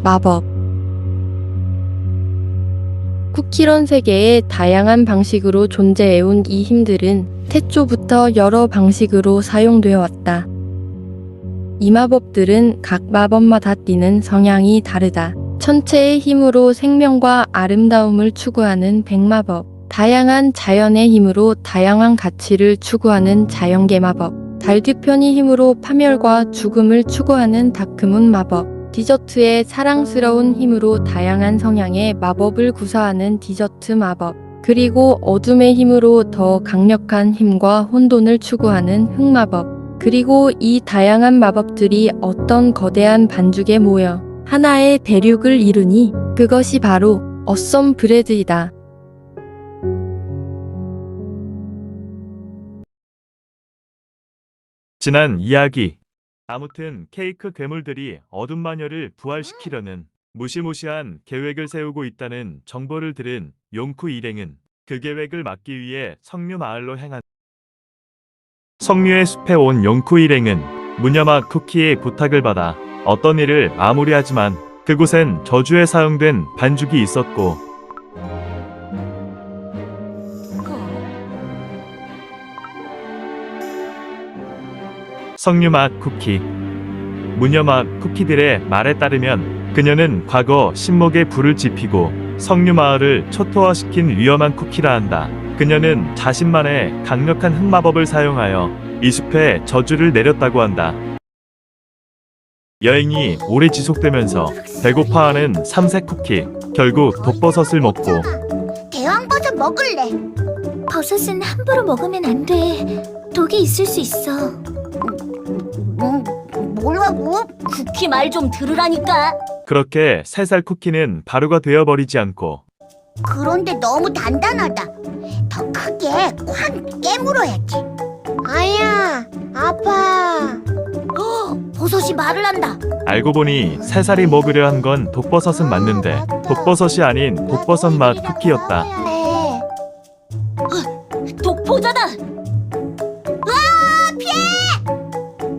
마법. 쿠키런 세계의 다양한 방식으로 존재해온 이 힘들은 태초부터 여러 방식으로 사용되어 왔다. 이 마법들은 각 마법마다 띠는 성향이 다르다. 천체의 힘으로 생명과 아름다움을 추구하는 백마법, 다양한 자연의 힘으로 다양한 가치를 추구하는 자연계 마법, 달 뒤편의 힘으로 파멸과 죽음을 추구하는 다크문 마법, 디저트의 사랑스러운 힘으로 다양한 성향의 마법을 구사하는 디저트 마법, 그리고 어둠의 힘으로 더 강력한 힘과 혼돈을 추구하는 흑마법, 그리고 이 다양한 마법들이 어떤 거대한 반죽에 모여 하나의 대륙을 이루니 그것이 바로 어썸 브레드이다. 지난 이야기. 아무튼 케이크 괴물들이 어둠 마녀를 부활시키려는 무시무시한 계획을 세우고 있다는 정보를 들은 용쿠 일행은 그 계획을 막기 위해 성류 마을로 향한. 성류의 숲에 온 용쿠 일행은 무녀막 쿠키의 부탁을 받아 어떤 일을 마무리하지만 그곳엔 저주에 사용된 반죽이 있었고 석류맛 쿠키. 무녀맛 쿠키들의 말에 따르면 그녀는 과거 신목에 불을 지피고 석류마을을 초토화시킨 위험한 쿠키라 한다. 그녀는 자신만의 강력한 흑마법을 사용하여 이 숲에 저주를 내렸다고 한다. 여행이 오래 지속되면서 배고파하는 삼색 쿠키. 결국 독버섯을 먹고 대왕버섯 먹을래. 버섯은 함부로 먹으면 안 돼. 독이 있을 수 있어. 뭐라고? 쿠키 말 좀 들으라니까. 그렇게 3살 쿠키는 바루가 되어버리지 않고 그런데 너무 단단하다. 더 크게 쾅 깨물어야지. 아야, 아파. 버섯이 말을 한다. 알고 보니 3살이 먹으려 한 건 독버섯은 맞는데 독버섯이 아닌 독버섯 맛 쿠키였다. 독포자다.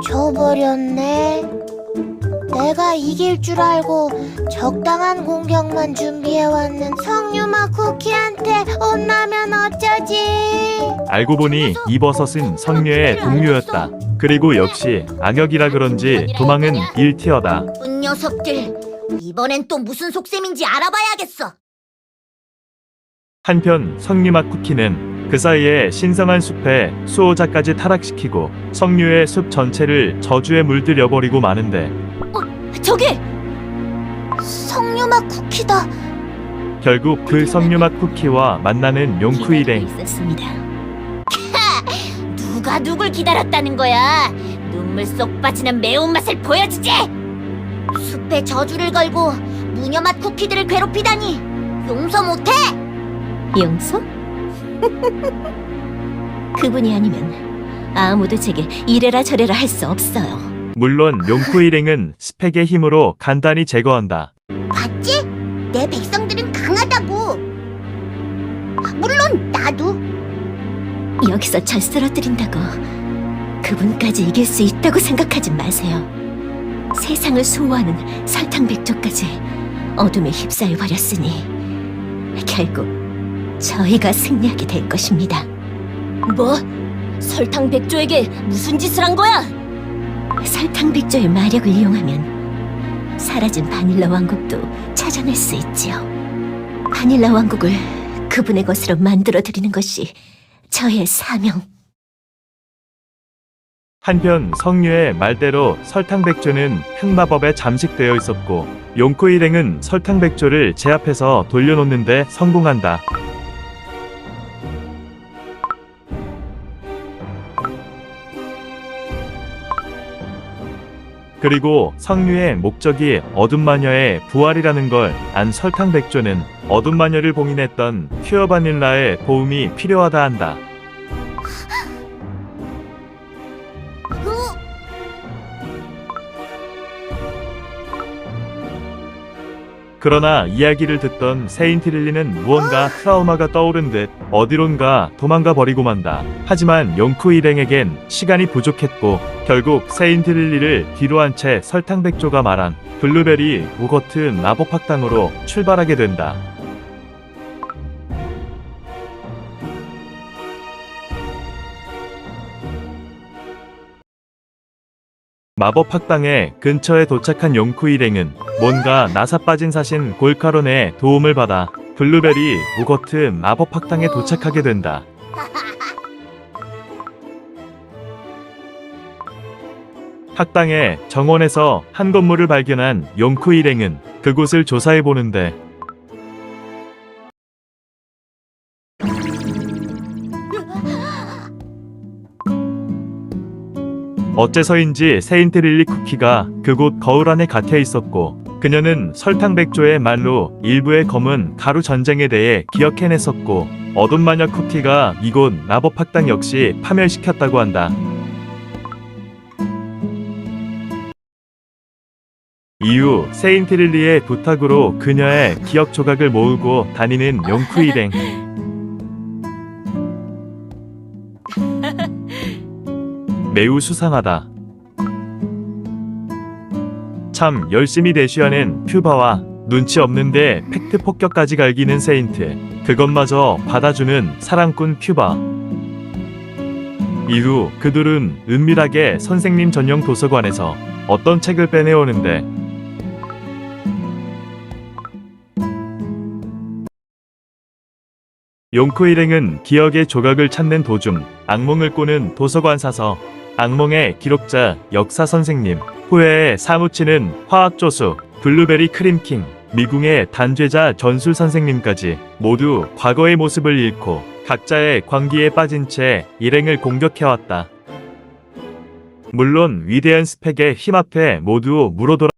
져버렸네. 내가 이길 줄 알고 적당한 공격만 준비해왔는 석류맛 쿠키한테 혼나면 어쩌지? 알고 보니 이 버섯은 석류의 동료였다. 그리고 역시 악역이라 그런지 도망은 1티어다. 녀석들, 이번엔 또 무슨 속셈인지 알아봐야겠어. 한편 석류맛 쿠키는 그 사이에 신성한 숲에 수호자까지 타락시키고 석류의 숲 전체를 저주에 물들여버리고 마는데 저기! 석류맛 쿠키다. 결국 그 석류맛 쿠키와 만나는 용쿠 일행. 누가 누굴 기다렸다는 거야? 눈물 쏙 빠지는 매운맛을 보여주지! 숲에 저주를 걸고 무녀맛 쿠키들을 괴롭히다니 용서 못해! 용서? 그분이 아니면 아무도 제게 이래라 저래라 할 수 없어요. 물론 용쿠 일행은 스펙의 힘으로 간단히 제거한다. 봤지? 내 백성들은 강하다고. 물론 나도. 여기서 절 쓰러뜨린다고 그분까지 이길 수 있다고 생각하지 마세요. 세상을 수호하는 설탕백조까지 어둠에 휩싸여 버렸으니 결국 저희가 승리하게 될 것입니다. 뭐? 설탕백조에게 무슨 짓을 한 거야? 설탕백조의 마력을 이용하면 사라진 바닐라 왕국도 찾아낼 수 있지요. 바닐라 왕국을 그분의 것으로 만들어드리는 것이 저의 사명. 한편 석류의 말대로 설탕백조는 흑마법에 잠식되어 있었고 용쿠 일행은 설탕백조를 제압해서 돌려놓는데 성공한다. 그리고 석류의 목적이 어둠마녀의 부활이라는 걸 안 설탕백조는 어둠마녀를 봉인했던 퓨어 바닐라의 도움이 필요하다 한다. 그러나 이야기를 듣던 세인트 릴리는 무언가 트라우마가 떠오른 듯 어디론가 도망가 버리고 만다. 하지만 용쿠 일행에겐 시간이 부족했고 결국 세인트 릴리를 뒤로 한 채 설탕백조가 말한 블루베리 우거트 마법 학당으로 출발하게 된다. 마법 학당의 근처에 도착한 용쿠 일행은 뭔가 나사 빠진 사신 골카론의 도움을 받아 블루베리 우거트 마법 학당에 도착하게 된다. 학당의 정원에서 한 건물을 발견한 용쿠 일행은 그곳을 조사해 보는데 어째서인지 세인트 릴리 쿠키가 그곳 거울 안에 갇혀 있었고 그녀는 설탕백조의 말로 일부의 검은 가루 전쟁에 대해 기억해냈었고 어둠마녀 쿠키가 이곳 마법학당 역시 파멸시켰다고 한다. 이후 세인트 릴리의 부탁으로 그녀의 기억 조각을 모으고 다니는 용쿠 일행. 매우 수상하다. 참 열심히 대쉬하는 퓨바와 눈치 없는데 팩트 폭격까지 갈기는 세인트. 그것마저 받아주는 사랑꾼 퓨바. 이후 그들은 은밀하게 선생님 전용 도서관에서 어떤 책을 빼내오는데 용쿠 일행은 기억의 조각을 찾는 도중 악몽을 꾸는 도서관 사서, 악몽의 기록자 역사 선생님, 후회에 사무치는 화학조수 블루베리 크림킹, 미궁의 단죄자 전술 선생님까지 모두 과거의 모습을 잃고 각자의 광기에 빠진 채 일행을 공격해왔다. 물론 위대한 스펙의 힘 앞에 모두 물어돌아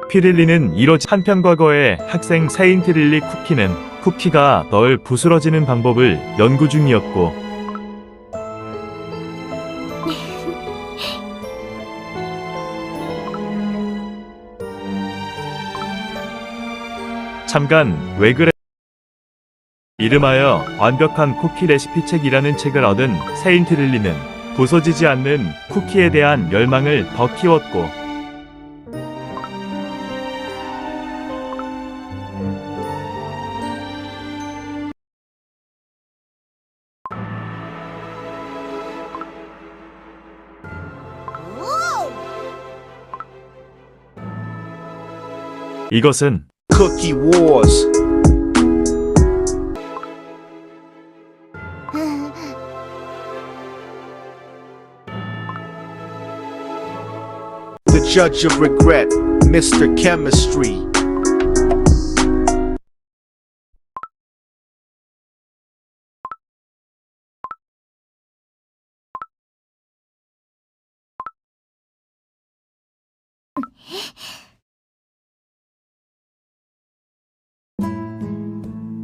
피릴리는 이로지 한편 과거의 학생 세인트 릴리 쿠키는 쿠키가 널 부스러지는 방법을 연구 중이었고 잠깐 왜 그래? 이름하여 완벽한 쿠키 레시피 책이라는 책을 얻은 세인트 릴리는 부서지지 않는 쿠키에 대한 열망을 더 키웠고 이것은 Cookie Wars. The Judge of Regret, Mr. Chemistry.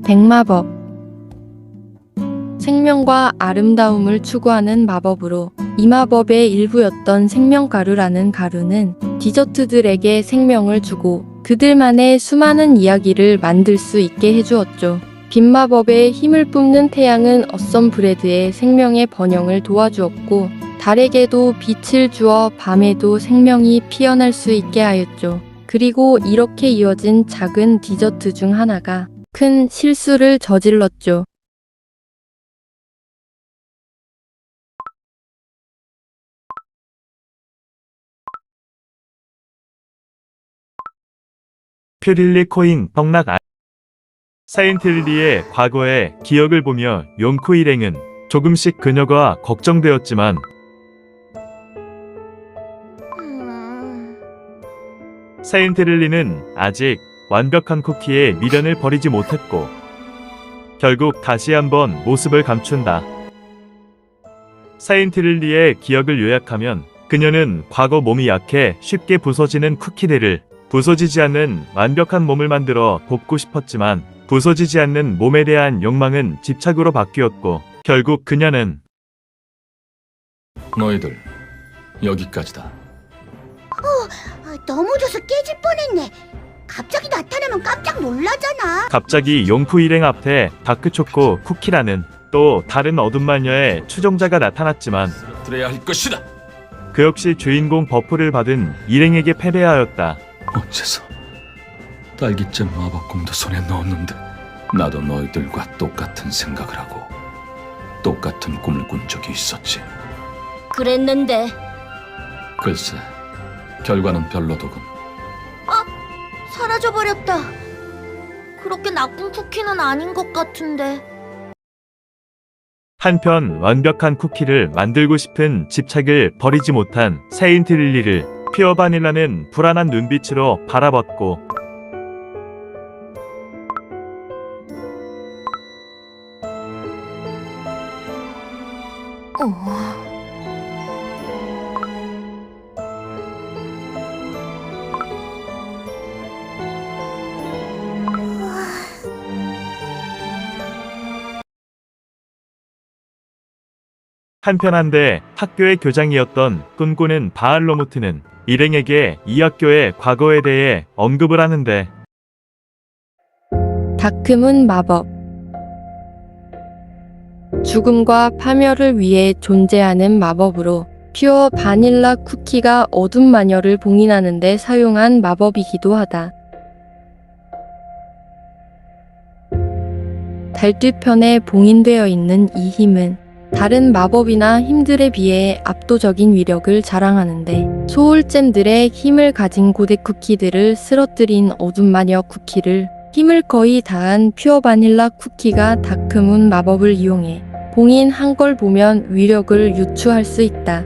백마법. 생명과 아름다움을 추구하는 마법으로 이 마법의 일부였던 생명가루라는 가루는 디저트들에게 생명을 주고 그들만의 수많은 이야기를 만들 수 있게 해주었죠. 빛마법의 힘을 뿜는 태양은 어썸 브레드의 생명의 번영을 도와주었고 달에게도 빛을 주어 밤에도 생명이 피어날 수 있게 하였죠. 그리고 이렇게 이어진 작은 디저트 중 하나가 큰 실수를 저질렀죠. 퓨릴리 코인 덕락 세인트 릴리의 과거의 기억을 보며 용쿠 일행은 조금씩 그녀가 걱정되었지만 세인트 릴리는 아직 완벽한 쿠키의 미련을 버리지 못했고 결국 다시 한번 모습을 감춘다. 세인트 릴리의 기억을 요약하면 그녀는 과거 몸이 약해 쉽게 부서지는 쿠키들을 부서지지 않는 완벽한 몸을 만들어 돕고 싶었지만 부서지지 않는 몸에 대한 욕망은 집착으로 바뀌었고 결국 그녀는 너희들 여기까지다. 넘어져서 깨질 뻔했네. 갑자기 나타나면 깜짝 놀라잖아. 갑자기 용쿠 일행 앞에 다크초코 쿠키라는 또 다른 어둠 마녀의 추종자가 나타났지만 쓰러뜨려야 할 것이다. 그 역시 주인공 버프를 받은 일행에게 패배하였다. 어째서 딸기잼 마법공도 손에 넣었는데 나도 너희들과 똑같은 생각을 하고 똑같은 꿈을 꾼 적이 있었지. 그랬는데 글쎄, 결과는 별로더군. 사라져버렸다. 그렇게 나쁜 쿠키는 아닌 것 같은데. 한편 완벽한 쿠키를 만들고 싶은 집착을 버리지 못한 세인트 릴리를 퓨어 바닐라는 불안한 눈빛으로 바라봤고 한편한데 학교의 교장이었던 꾼꾼은 바알로무트는 일행에게 이 학교의 과거에 대해 언급을 하는데 다크문 마법 죽음과 파멸을 위해 존재하는 마법으로 퓨어 바닐라 쿠키가 어둠 마녀를 봉인하는 데 사용한 마법이기도 하다. 달뒤편에 봉인되어 있는 이 힘은 다른 마법이나 힘들에 비해 압도적인 위력을 자랑하는데 소울잼들의 힘을 가진 고대 쿠키들을 쓰러뜨린 어둠 마녀 쿠키를 힘을 거의 다한 퓨어 바닐라 쿠키가 다크문 마법을 이용해 봉인한 걸 보면 위력을 유추할 수 있다.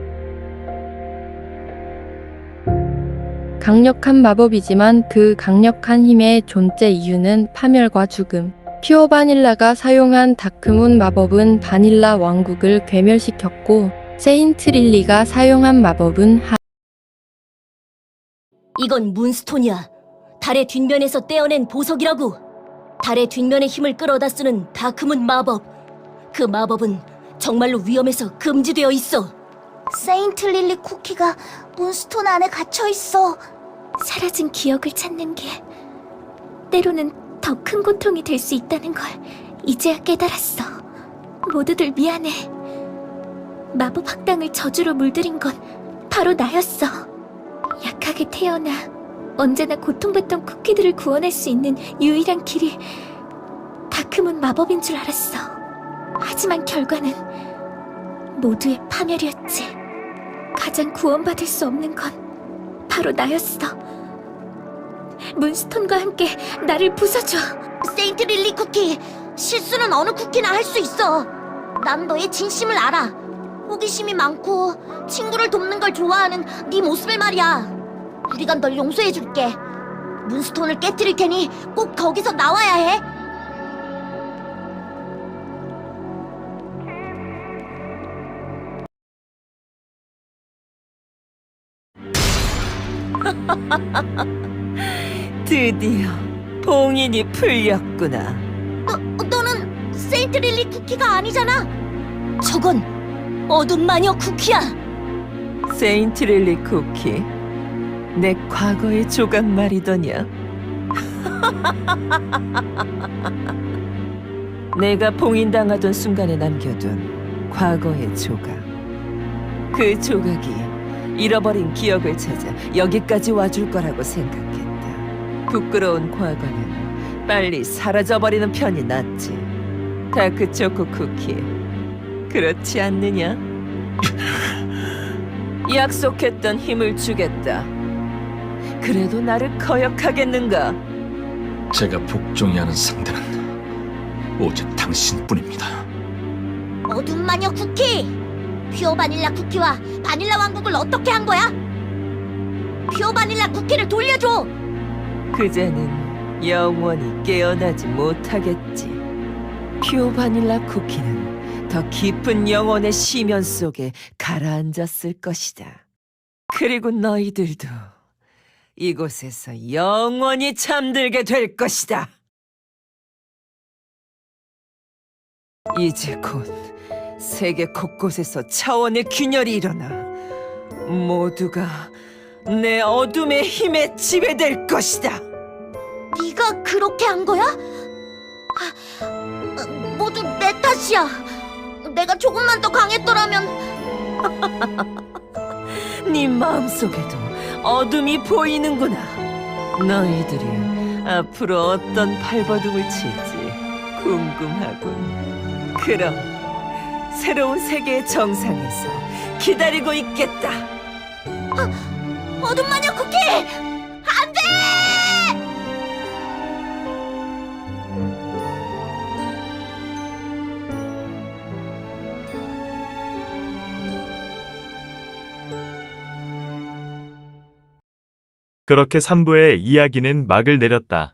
강력한 마법이지만 그 강력한 힘의 존재 이유는 파멸과 죽음. 퓨어 바닐라가 사용한 다크문 마법은 바닐라 왕국을 괴멸시켰고 세인트 릴리가 사용한 마법은 이건 문스톤이야. 달의 뒷면에서 떼어낸 보석이라고. 달의 뒷면의 힘을 끌어다 쓰는 다크문 마법. 그 마법은 정말로 위험해서 금지되어 있어. 세인트 릴리 쿠키가 문스톤 안에 갇혀 있어. 사라진 기억을 찾는 게 때로는 더 큰 고통이 될 수 있다는 걸 이제야 깨달았어. 모두들 미안해. 마법 학당을 저주로 물들인 건 바로 나였어. 약하게 태어나 언제나 고통받던 쿠키들을 구원할 수 있는 유일한 길이 다크문 마법인 줄 알았어. 하지만 결과는 모두의 파멸이었지. 가장 구원받을 수 없는 건 바로 나였어. 문스톤과 함께 나를 부숴줘. 세인트 릴리 쿠키, 실수는 어느 쿠키나 할 수 있어. 난 너의 진심을 알아. 호기심이 많고 친구를 돕는 걸 좋아하는 네 모습을 말이야. 우리가 널 용서해줄게. 문스톤을 깨뜨릴 테니 꼭 거기서 나와야 해. 드디어 봉인이 풀렸구나. 너는 세인트 릴리 쿠키가 아니잖아. 저건 어둠 마녀 쿠키야. 세인트 릴리 쿠키, 내 과거의 조각 말이더냐. 내가 봉인당하던 순간에 남겨둔 과거의 조각. 그 조각이 잃어버린 기억을 찾아 여기까지 와줄 거라고 생각했다. 부끄러운 과거는 빨리 사라져버리는 편이 낫지. 다크초코 쿠키, 그렇지 않느냐? 약속했던 힘을 주겠다. 그래도 나를 거역하겠는가? 제가 복종해야 하는 상대는 오직 당신뿐입니다. 어둠 마녀 쿠키! 퓨어 바닐라 쿠키와 바닐라 왕국을 어떻게 한 거야? 퓨어 바닐라 쿠키를 돌려줘! 그자는 영원히 깨어나지 못하겠지. 퓨어 바닐라 쿠키는 더 깊은 영혼의 심연 속에 가라앉았을 것이다. 그리고 너희들도 이곳에서 영원히 잠들게 될 것이다. 이제 곧 세계 곳곳에서 차원의 균열이 일어나 모두가 내 어둠의 힘에 지배될 것이다. 네가 그렇게 한 거야? 모두 내 탓이야. 내가 조금만 더 강했더라면. 네 마음속에도 어둠이 보이는구나. 너희들이 앞으로 어떤 발버둥을 칠지 궁금하군. 그럼 새로운 세계의 정상에서 기다리고 있겠다. 어둠 마녀 쿠키! 안 돼! 그렇게 3부의 이야기는 막을 내렸다.